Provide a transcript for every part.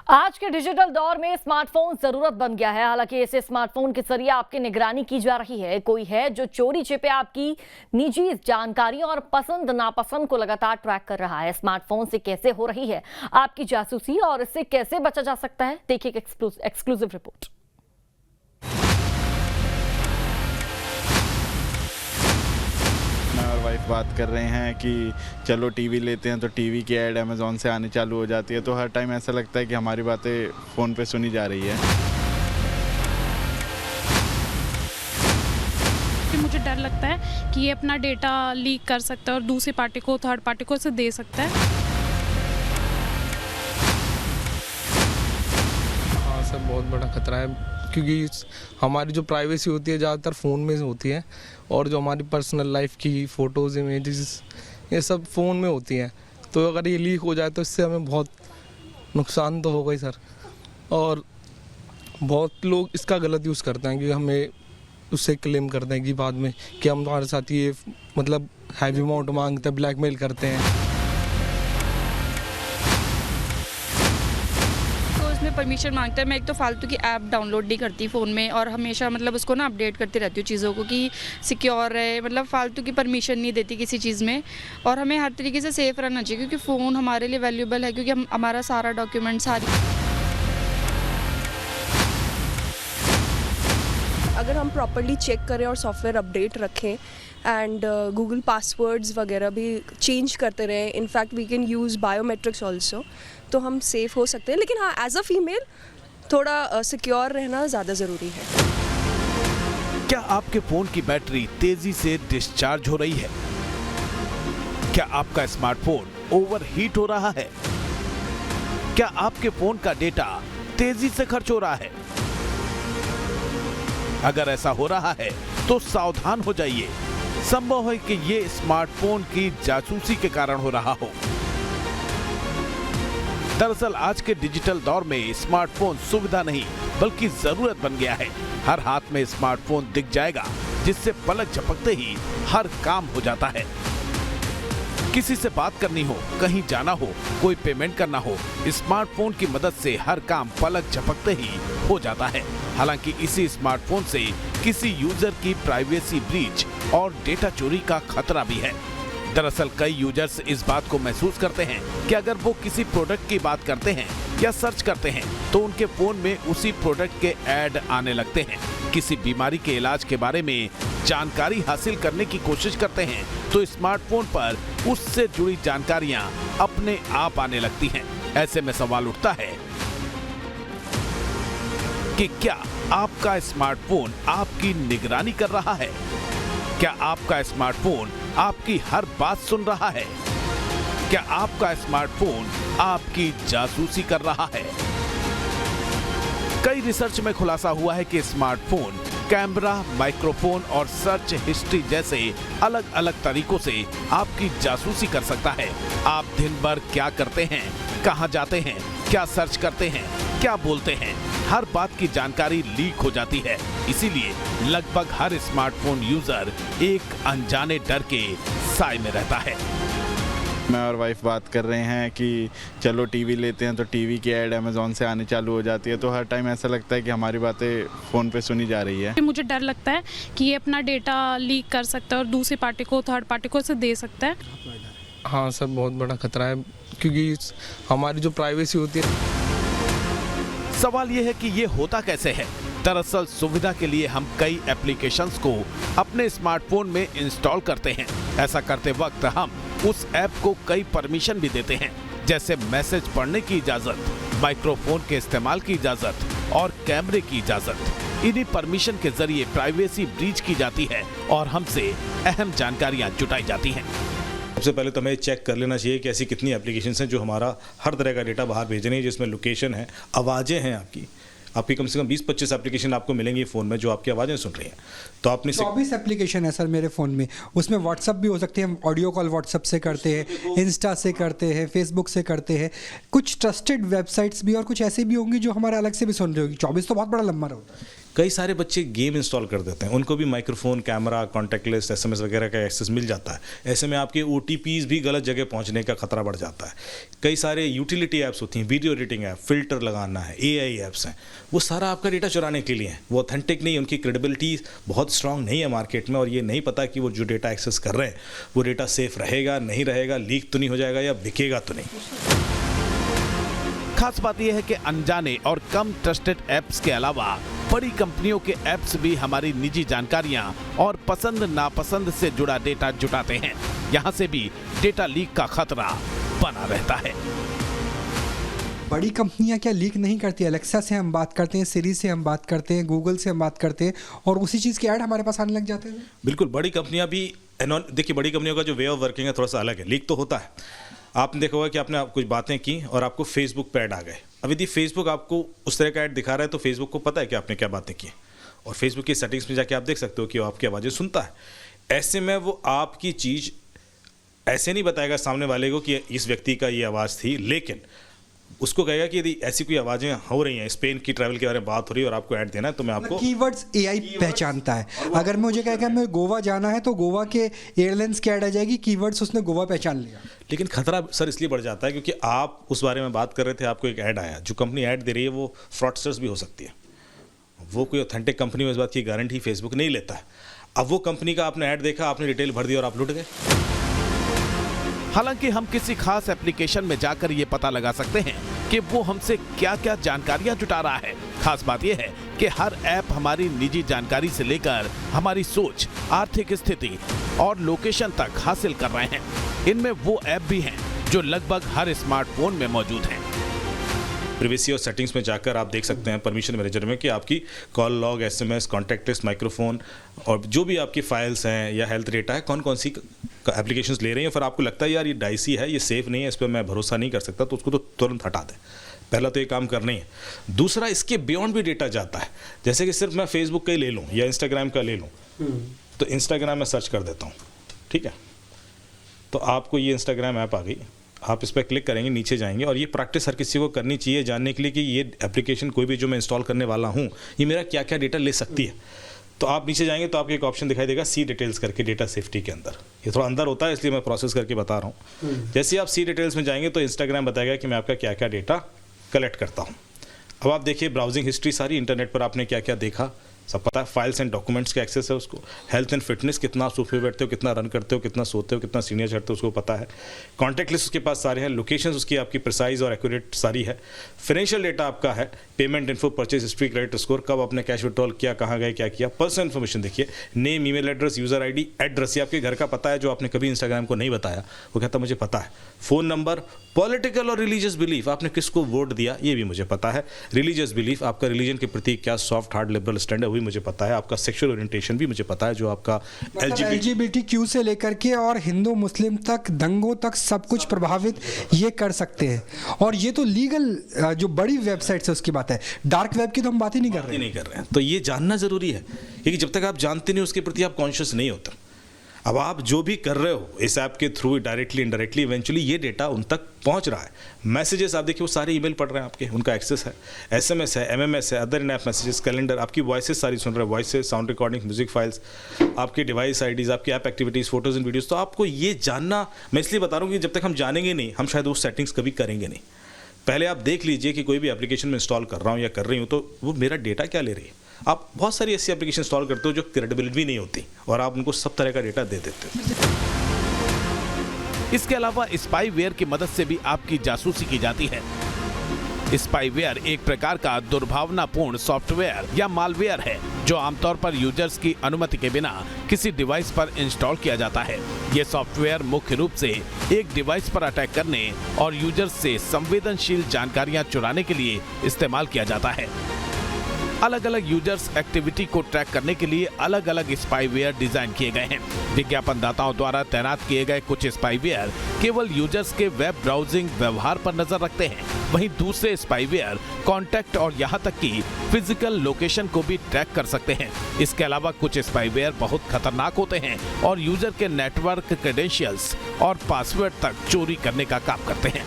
आज के डिजिटल दौर में स्मार्टफोन जरूरत बन गया है। हालांकि ऐसे स्मार्टफोन के जरिए आपकी निगरानी की जा रही है। कोई है जो चोरी छिपे आपकी निजी जानकारी और पसंद नापसंद को लगातार ट्रैक कर रहा है। स्मार्टफोन से कैसे हो रही है आपकी जासूसी और इससे कैसे बचा जा सकता है, देखिए एक्सक्लूसिव रिपोर्ट। और वाइफ बात कर रहे हैं कि चलो टीवी लेते हैं, तो टीवी की ऐड अमेज़ॉन से आनी चालू हो जाती है। तो हर टाइम ऐसा लगता है कि हमारी बातें फ़ोन पे सुनी जा रही है। मुझे डर लगता है कि ये अपना डेटा लीक कर सकता है और दूसरी पार्टी को, थर्ड पार्टी को इसे दे सकता है। हाँ सर, बहुत बड़ा खतरा है क्योंकि हमारी जो प्राइवेसी होती है ज़्यादातर फ़ोन में होती है और जो हमारी पर्सनल लाइफ की फ़ोटोज़, इमेजेस ये सब फ़ोन में होती हैं। तो अगर ये लीक हो जाए तो इससे हमें बहुत नुकसान तो होगा ही सर। और बहुत लोग इसका गलत यूज़ करते हैं कि हमें उससे क्लेम करते हैं कि बाद में कि हम तुम्हारे साथ ये मतलब हैवी अमाउंट मांगते हैं, ब्लैकमेल करते हैं। परमिशन मांगता है। मैं एक तो फालतू की ऐप डाउनलोड नहीं करती फ़ोन में और हमेशा मतलब उसको ना अपडेट करती रहती हूँ चीज़ों को कि सिक्योर रहे। मतलब फालतू की परमिशन नहीं देती किसी चीज़ में। और हमें हर तरीके से सेफ़ रहना चाहिए क्योंकि फ़ोन हमारे लिए वैल्यूबल है, क्योंकि हम हमारा सारा डॉक्यूमेंट सारी अगर हम प्रॉपर्ली चेक करें और सॉफ्टवेयर अपडेट रखें एंड गूगल पासवर्ड्स वगैरह भी चेंज करते रहें, in fact we can use biometrics also, तो हम सेफ़ हो सकते हैं। लेकिन हाँ, एज अ फीमेल थोड़ा सिक्योर रहना ज़्यादा ज़रूरी है। क्या आपके फ़ोन की बैटरी तेज़ी से डिस्चार्ज हो रही है? क्या आपका स्मार्टफोन ओवरहीट हो रहा है? क्या आपके फ़ोन का डेटा तेज़ी से खर्च हो रहा है? अगर ऐसा हो रहा है तो सावधान हो जाइए। संभव है कि ये स्मार्टफोन की जासूसी के कारण हो रहा हो। दरअसल आज के डिजिटल दौर में स्मार्टफोन सुविधा नहीं बल्कि जरूरत बन गया है। हर हाथ में स्मार्टफोन दिख जाएगा जिससे पलक झपकते ही हर काम हो जाता है। किसी से बात करनी हो, कहीं जाना हो, कोई पेमेंट करना हो, स्मार्टफोन की मदद से हर काम पलक झपकते ही हो जाता है। हालांकि इसी स्मार्टफोन से किसी यूजर की प्राइवेसी ब्रीच और डेटा चोरी का खतरा भी है। दरअसल कई यूजर्स इस बात को महसूस करते हैं कि अगर वो किसी प्रोडक्ट की बात करते हैं या सर्च करते हैं तो उनके फोन में उसी प्रोडक्ट के ऐड आने लगते हैं। किसी बीमारी के इलाज के बारे में जानकारी हासिल करने की कोशिश करते हैं तो स्मार्टफोन पर उससे जुड़ी जानकारियां अपने आप आने लगती हैं। ऐसे में सवाल उठता है कि क्या आपका स्मार्टफोन आपकी निगरानी कर रहा है? क्या आपका स्मार्टफोन आपकी हर बात सुन रहा है? क्या आपका स्मार्टफोन आपकी जासूसी कर रहा है? कई रिसर्च में खुलासा हुआ है कि स्मार्टफोन कैमरा, माइक्रोफोन और सर्च हिस्ट्री जैसे अलग अलग तरीकों से आपकी जासूसी कर सकता है। आप दिन भर क्या करते हैं, कहां जाते हैं, क्या सर्च करते हैं, क्या बोलते हैं, हर बात की जानकारी लीक हो जाती है। इसीलिए लगभग हर स्मार्टफोन यूजर एक अनजाने डर के साए में रहता है। मैं और वाइफ बात कर रहे हैं कि चलो टीवी लेते हैं, तो टीवी की ऐड अमेज़ॉन से आनी चालू हो जाती है। तो हर टाइम ऐसा लगता है कि हमारी बातें फ़ोन पे सुनी जा रही है। मुझे डर लगता है कि ये अपना डेटा लीक कर सकता है और दूसरी पार्टी को, थर्ड पार्टी को इसे दे सकता है। हाँ सर, बहुत बड़ा खतरा है क्योंकि हमारी जो प्राइवेसी होती है। सवाल यह है कि ये होता कैसे है। दरअसल सुविधा के लिए हम कई एप्लीकेशंस को अपने स्मार्टफोन में इंस्टॉल करते हैं। ऐसा करते वक्त हम उस ऐप को कई परमिशन भी देते हैं, जैसे मैसेज पढ़ने की इजाजत, माइक्रोफोन के इस्तेमाल की इजाजत और कैमरे की इजाजत। इन्हीं परमिशन के जरिए प्राइवेसी ब्रीच की जाती है और हमसे अहम जानकारियां जुटाई जाती हैं। सबसे पहले तो हमें चेक कर लेना चाहिए कि ऐसी कितनी एप्लीकेशंस हैं जो हमारा हर तरह का डेटा बाहर भेज रही है, जिसमें लोकेशन है, आवाज़ें हैं आपकी कम से कम 20-25 एप्लीकेशन आपको मिलेंगी फ़ोन में जो आपकी आवाज़ें सुन रही हैं। तो आपने 24 एप्लीकेशन है सर मेरे फ़ोन में। उसमें व्हाट्सअप भी हो सकते हैं, ऑडियो कॉल व्हाट्सअप से करते हैं, इंस्टा से करते हैं, फेसबुक से करते हैं, कुछ ट्रस्टेड वेबसाइट्स भी और कुछ ऐसे भी होंगी जो हमारे अलग से भी सुन रही होगी। 24 तो बहुत बड़ा नंबर होता है। कई सारे बच्चे गेम इंस्टॉल कर देते हैं, उनको भी microphone, camera, contact list, SMS वगैरह का एक्सेस मिल जाता है। ऐसे में आपके OTPs भी गलत जगह पहुंचने का खतरा बढ़ जाता है। कई सारे यूटिलिटी ऐप्स होती हैं, वीडियो एडिटिंग ऐप, फिल्टर लगाना है, AI ऐप्स हैं, वो सारा आपका डेटा चुराने के लिए है। वो ऑथेंटिक नहीं, उनकी क्रेडिबिलिटी बहुत स्ट्रांग नहीं है मार्केट में, और ये नहीं पता कि वो जो डेटा एक्सेस कर रहे हैं वो डेटा सेफ रहेगा, नहीं रहेगा, लीक तो नहीं हो जाएगा या बिकेगा तो नहीं। खास बात यह है कि अनजाने और कम ट्रस्टेड ऐप्स के अलावा बड़ी कंपनियों के ऐप्स भी हमारी निजी जानकारियां और पसंद नापसंद से जुड़ा डेटा जुटाते हैं। यहां से भी डेटा लीक का खतरा बना रहता है। बड़ी कंपनियां क्या लीक नहीं करती? अलेक्सा से हम बात करते हैं, सिरी से हम बात करते हैं, गूगल से हम बात करते हैं, और उसी चीज़ के ऐड हमारे पास आने लग जाते हैं। बिल्कुल, बड़ी कंपनियां भी देखिए, बड़ी कंपनियों का जो वे ऑफ वर्किंग है थोड़ा सा अलग है। लीक तो होता है। आपने देखा होगा कि आपने कुछ बातें की और आपको फेसबुक पे ऐड आ गए। अब यदि फेसबुक आपको उस तरह का ऐड दिखा रहा है तो फेसबुक को पता है कि आपने क्या बातें की, और फेसबुक की सेटिंग्स में जाके आप देख सकते हो कि वो आपकी आवाज़ें सुनता है। ऐसे में वो आपकी चीज़ ऐसे नहीं बताएगा सामने वाले को कि इस व्यक्ति का ये आवाज़ थी, लेकिन उसको कहेगा कि यदि ऐसी कोई आवाज़ें हो रही हैं, स्पेन की ट्रैवल के बारे में बात हो रही है और आपको ऐड देना है, तो मैं आपको कीवर्ड्स AI पहचानता है। अगर मुझे कहेगा मैं गोवा जाना है तो गोवा के एयरलाइंस की ऐड आ जाएगी, कीवर्ड्स उसने गोवा पहचान लिया। लेकिन खतरा सर इसलिए बढ़ जाता है क्योंकि आप उस बारे में बात कर रहे थे, आपको एक ऐड आया। जो कंपनी ऐड दे रही है वो फ्रॉडस्टर्स भी हो सकती है। वो कोई ऑथेंटिक कंपनी में इस बात की गारंटी फेसबुक नहीं लेता है। अब वो कंपनी का आपने ऐड देखा, आपने डिटेल भर दी और आप लुट गए। हालांकि हम किसी खास एप्लीकेशन में जाकर ये पता लगा सकते हैं कि वो हमसे क्या क्या जानकारियां जुटा रहा है। खास बात यह है कि हर ऐप हमारी निजी जानकारी से लेकर हमारी सोच, आर्थिक स्थिति और लोकेशन तक हासिल कर रहे हैं। इनमें वो ऐप भी हैं जो लगभग हर स्मार्टफोन में मौजूद हैं। प्रिवेसी और सेटिंग्स में जाकर आप देख सकते हैं परमिशन मैनेजर में कि आपकी call log, SMS, contact list, microphone और जो भी आपकी फाइल्स हैं या हेल्थ डेटा है, कौन कौन सी एप्लीकेशंस ले रही हैं। फिर आपको लगता है यार ये डाइसी है, ये सेफ नहीं है, इस पर मैं भरोसा नहीं कर सकता, तो उसको तो तुरंत हटा दें। पहला तो ये काम करना ही है। दूसरा, इसके बियॉन्ड भी डेटा जाता है। जैसे कि सिर्फ मैं फेसबुक का ही ले लूँ या इंस्टाग्राम का ले लूँ, तो इंस्टाग्राम में सर्च कर देता हूँ, ठीक है, तो आपको ये इंस्टाग्राम ऐप आ गई। आप इस पर क्लिक करेंगे, नीचे जाएंगे, और ये प्रैक्टिस हर किसी को करनी चाहिए जानने के लिए कि ये एप्लीकेशन कोई भी जो मैं इंस्टॉल करने वाला हूँ ये मेरा क्या क्या डेटा ले सकती है। तो आप नीचे जाएंगे तो आपको एक ऑप्शन दिखाई देगा सी डिटेल्स करके, डेटा सेफ्टी के अंदर। ये थोड़ा अंदर होता है इसलिए मैं प्रोसेस करके बता रहा हूँ। जैसे आप सी डिटेल्स में जाएंगे तो इंस्टाग्राम बताएगा कि मैं आपका क्या क्या डेटा कलेक्ट करता हूँ। अब आप देखिए ब्राउजिंग हिस्ट्री सारी, इंटरनेट पर आपने क्या क्या देखा सब पता है। फाइल्स एंड डॉक्यूमेंट्स का एक्सेस है उसको। हेल्थ एंड फिटनेस, कितना सोफे बैठते हो, कितना रन करते हो, कितना सोते हो, कितना सीनियर चढ़ते हो, उसको पता है। कॉन्टैक्ट लिस्ट उसके पास सारे हैं। लोकेशन उसकी आपकी प्रिसाइज और एक्यूरेट सारी है। फाइनेंशियल डेटा आपका है, payment info, purchase history, credit score, कब आपने कैश विड्रॉल किया, कहाँ गए, क्या किया। पर्सनल इन्फॉर्मेशन देखिए, name, email address, user ID, address, ये आपके घर का पता है जो आपने कभी इंस्टाग्राम को नहीं बताया, वो कहता मुझे पता है। फ़ोन नंबर, पॉलिटिकल और रिलीजियस बिलीफ, आपने किसको वोट दिया ये भी मुझे पता है। रिलीजियस बिलीफ, आपका रिलीजन के प्रति क्या सॉफ्ट हार्ड लिबरल स्टैंड है वो भी मुझे पता है। आपका सेक्सुअल ओरिएंटेशन भी मुझे पता है, जो आपका LGBTQ से लेकर के और हिंदू मुस्लिम तक, दंगों तक सब कुछ प्रभावित ये कर सकते हैं। और ये तो लीगल जो बड़ी वेबसाइट्स है उसकी बात है, डार्क वेब की तो हम बात ही नहीं कर रहे हैं। तो ये जानना जरूरी है क्योंकि जब तक आप जानते नहीं उसके प्रति आप कॉन्शियस नहीं होते। अब आप जो भी कर रहे हो इस ऐप के थ्रू, डायरेक्टली इनडायरेक्टली, इवेंचुअली ये डेटा उन तक पहुंच रहा है। मैसेजेस आप देखिए वो सारे ईमेल पढ़ रहे हैं आपके, उनका एक्सेस है। SMS है, MMS है, other in app messages, calendar, आपकी वॉइसेस सारी सुन रहे हैं, voices, sound recording, music files, आपके डिवाइस IDs, आपकी app activities, photos and videos. तो आपको ये जानना, मैं इसलिए बता रहा हूँ कि जब तक हम जानेंगे नहीं हम शायद वो सेटिंग्स कभी करेंगे नहीं। पहले आप देख लीजिए कि कोई भी एप्लीकेशन में इंस्टॉल कर रहा हूँ या कर रही हूँ तो वो मेरा डेटा क्या ले रही है। आप बहुत सारी ऐसी एप्लीकेशन इंस्टॉल करते हो जो क्रेडिबिलिटी भी नहीं होती और आप उनको सब तरह का डेटा दे देते हो। इसके अलावा स्पाईवेयर की मदद से भी आपकी जासूसी की जाती है। स्पाईवेयर एक प्रकार का दुर्भावनापूर्ण सॉफ्टवेयर या मालवेयर है जो आमतौर पर यूजर्स की अनुमति के बिना किसी डिवाइस पर इंस्टॉल किया जाता है। ये सॉफ्टवेयर मुख्य रूप से एक डिवाइस पर अटैक करने और यूजर्स से संवेदनशील जानकारियां चुराने के लिए इस्तेमाल किया जाता है। अलग अलग यूजर्स एक्टिविटी को ट्रैक करने के लिए अलग अलग स्पाईवेयर डिजाइन किए गए हैं। विज्ञापनदाताओं द्वारा तैनात किए गए कुछ स्पाईवेयर केवल यूजर्स के वेब ब्राउजिंग व्यवहार पर नजर रखते हैं, वहीं दूसरे स्पाईवेयर कॉन्टैक्ट और यहां तक कि फिजिकल लोकेशन को भी ट्रैक कर सकते हैं। इसके अलावा कुछ स्पाईवेयर बहुत खतरनाक होते हैं और यूजर के नेटवर्क क्रेडेंशियल्स और पासवर्ड तक चोरी करने का काम करते हैं।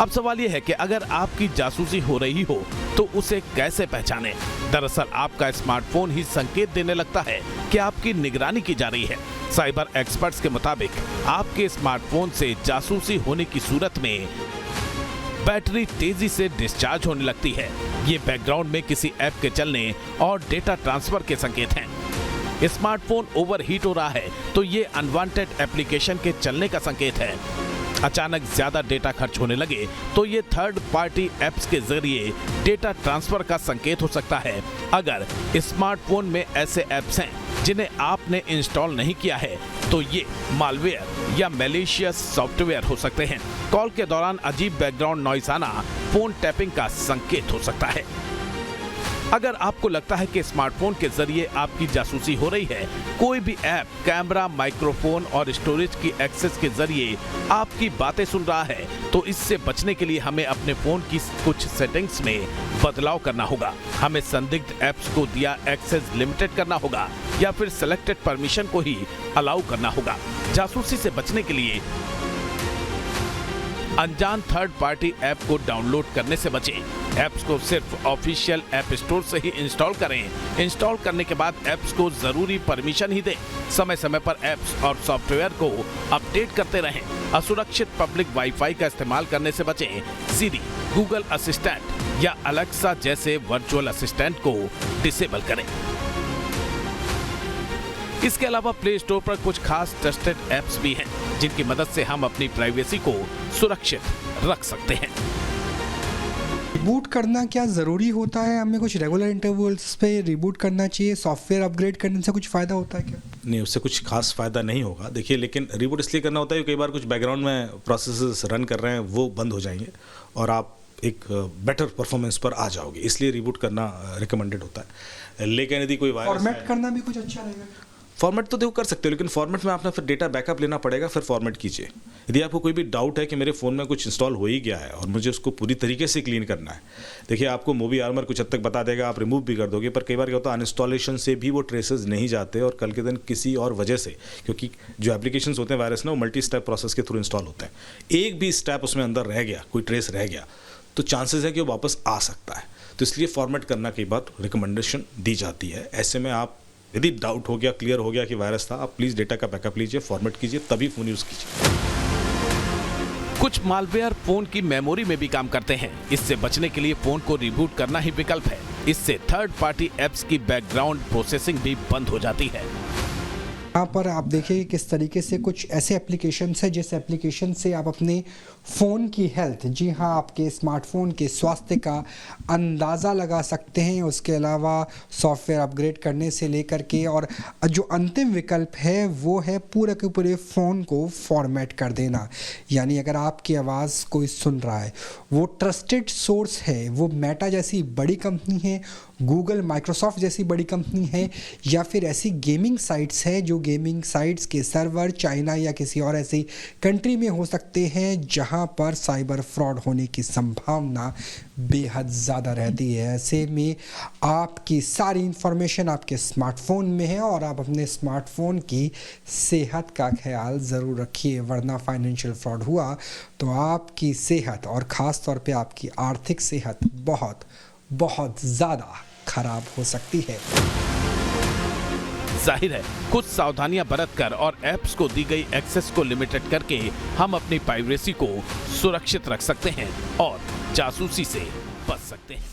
अब सवाल ये है कि अगर आपकी जासूसी हो रही हो तो उसे कैसे पहचानें? दरअसल आपका स्मार्टफोन ही संकेत देने लगता है कि आपकी निगरानी की जा रही है। साइबर एक्सपर्ट्स के मुताबिक आपके स्मार्टफोन से जासूसी होने की सूरत में बैटरी तेजी से डिस्चार्ज होने लगती है। ये बैकग्राउंड में किसी ऐप के चलने और डेटा ट्रांसफर के संकेत हैं। स्मार्टफोन ओवरहीट हो रहा है तो ये अनवांटेड एप्लीकेशन के चलने का संकेत है। अचानक ज्यादा डेटा खर्च होने लगे तो ये थर्ड पार्टी एप्स के जरिए डेटा ट्रांसफर का संकेत हो सकता है। अगर स्मार्टफोन में ऐसे एप्स हैं जिन्हें आपने इंस्टॉल नहीं किया है तो ये मालवेयर या मैलिशियस सॉफ्टवेयर हो सकते हैं। कॉल के दौरान अजीब बैकग्राउंड नॉइस आना फोन टैपिंग का संकेत हो सकता है। अगर आपको लगता है कि स्मार्टफोन के जरिए आपकी जासूसी हो रही है, कोई भी ऐप कैमरा, माइक्रोफोन और स्टोरेज की एक्सेस के जरिए आपकी बातें सुन रहा है, तो इससे बचने के लिए हमें अपने फोन की कुछ सेटिंग्स में बदलाव करना होगा। हमें संदिग्ध ऐप्स को दिया एक्सेस लिमिटेड करना होगा या फिर सेलेक्टेड परमिशन को ही अलाउ करना होगा। जासूसी से बचने के लिए अनजान थर्ड पार्टी ऐप को डाउनलोड करने से बचें। ऐप्स को सिर्फ ऑफिशियल ऐप स्टोर से ही इंस्टॉल करें। इंस्टॉल करने के बाद ऐप्स को जरूरी परमिशन ही दें। समय समय पर ऐप्स और सॉफ्टवेयर को अपडेट करते रहें। असुरक्षित पब्लिक वाईफाई का इस्तेमाल करने से बचें। सीरी, गूगल असिस्टेंट या अलेक्सा जैसे वर्चुअल असिस्टेंट को डिसेबल करें। इसके अलावा प्ले स्टोर पर कुछ खास ट्रस्टेड ऐप्स भी हैं जिनकी मदद से हम अपनी प्राइवेसी को सुरक्षित रख सकते हैं। रिबूट करना क्या ज़रूरी होता है? हमें कुछ रेगुलर इंटरवल्स पे रिबूट करना चाहिए? सॉफ्टवेयर अपग्रेड करने से कुछ फ़ायदा होता है क्या? नहीं, उससे कुछ खास फ़ायदा नहीं होगा। देखिए, लेकिन रिबूट इसलिए करना होता है कि कई बार कुछ बैकग्राउंड में प्रोसेसेस रन कर रहे हैं, वो बंद हो जाएंगे और आप एक बेटर परफॉर्मेंस पर आ जाओगे, इसलिए रिबूट करना रिकमेंडेड होता है। लेकिन यदि कोई वायरस फॉर्मेट करना भी कुछ अच्छा रहेगा? फॉर्मेट तो देखो कर सकते हो, लेकिन फॉर्मेट में आपने फिर डेटा बैकअप लेना पड़ेगा, फिर फॉर्मेट कीजिए। यदि आपको कोई भी डाउट है कि मेरे फ़ोन में कुछ इंस्टॉल हो ही गया है और मुझे उसको पूरी तरीके से क्लीन करना है, देखिए आपको मूवी आर्मर कुछ हद तक बता देगा, आप रिमूव भी कर दोगे, पर कई बार क्या होता है अनइंस्टॉलेशन से भी वो ट्रेसेस नहीं जाते और कल के दिन किसी और वजह से, क्योंकि जो एप्लीकेशंस होते हैं वायरस ना, वो मल्टी स्टेप प्रोसेस के थ्रू इंस्टॉल होते हैं। एक भी स्टेप उसमें अंदर रह गया, कोई ट्रेस रह गया, तो चांसेस है कि वो वापस आ सकता है। तो इसलिए फॉर्मेट करना कई बार रिकमेंडेशन दी जाती है। ऐसे में आप यदि डाउट हो गया, क्लियर हो गया कि वायरस था, आप प्लीज़ डेटा का बैकअप लीजिए, फॉर्मेट कीजिए, तभी फ़ोन यूज़ कीजिए। कुछ मालवेयर फोन की मेमोरी में भी काम करते हैं। इससे बचने के लिए फोन को रिबूट करना ही विकल्प है। इससे थर्ड पार्टी एप्स की बैकग्राउंड प्रोसेसिंग भी बंद हो जाती है। यहाँ पर आप देखिए किस तरीके से कुछ ऐसे एप्लीकेशंस हैं जिस एप्लीकेशन से आप अपने फ़ोन की हेल्थ, जी हाँ, आपके स्मार्टफोन के स्वास्थ्य का अंदाज़ा लगा सकते हैं। उसके अलावा सॉफ्टवेयर अपग्रेड करने से लेकर के, और जो अंतिम विकल्प है वो है पूरे के पूरे फ़ोन को फॉर्मेट कर देना। यानी अगर आपकी आवाज़ कोई सुन रहा है, वो ट्रस्टेड सोर्स है, वो मेटा जैसी बड़ी कंपनी है, गूगल, माइक्रोसॉफ्ट जैसी बड़ी कंपनी है, या फिर ऐसी गेमिंग साइट्स हैं जो गेमिंग साइट्स के सर्वर चाइना या किसी और ऐसी कंट्री में हो सकते हैं जहां पर साइबर फ्रॉड होने की संभावना बेहद ज़्यादा रहती है। ऐसे में आपकी सारी इंफॉर्मेशन आपके स्मार्टफोन में है और आप अपने स्मार्टफोन की सेहत का ख्याल ज़रूर रखिए, वरना फाइनेंशियल फ्रॉड हुआ तो आपकी सेहत और ख़ास तौर पे आपकी आर्थिक सेहत बहुत बहुत ज़्यादा खराब हो सकती है। जाहिर है कुछ सावधानियां बरतकर और ऐप्स को दी गई एक्सेस को लिमिटेड करके हम अपनी प्राइवेसी को सुरक्षित रख सकते हैं और जासूसी से बच सकते हैं।